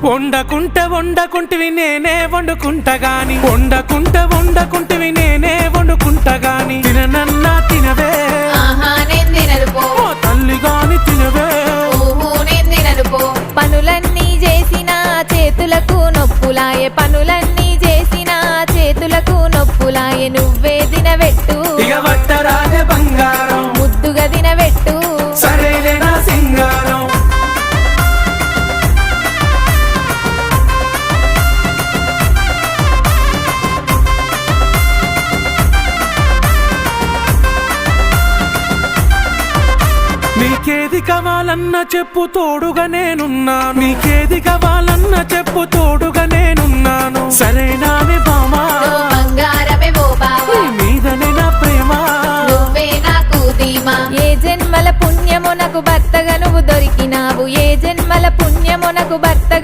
వండకుంటివి నేనే వండుకుంటా గాని వండకుంటివి నేనే వండుకుంటా గాని తిననన్నా తినవే నేను తినను పో ఓ తల్లి గాని తినవే నేను తినను పో పనులన్నీ చేసిన చేతులకు నొప్పులాయే పనులన్నీ చేసిన చేతులకు నొప్పులాయే నువ్వే తినబెట్టు ఇక వట్టరాజే బంగారం ముద్దుగా తినబెట్టు సరేలే నా సింగారం నీకేది కావాలన్నా చెప్పు తోడుగా నేనున్నాను నీకేది కావాలన్నా చెప్పు తోడుగా నేనున్నాను సరేనానే బామా బంగారమే ఓ బావా నీ మీదనే నా ప్రేమ నువ్వే నాకు ధీమా ఏ జన్మల పుణ్యము నాకు భర్తగా నువ్వు దొరికినావు ఏ జన్మల పుణ్యము నాకు భర్తగా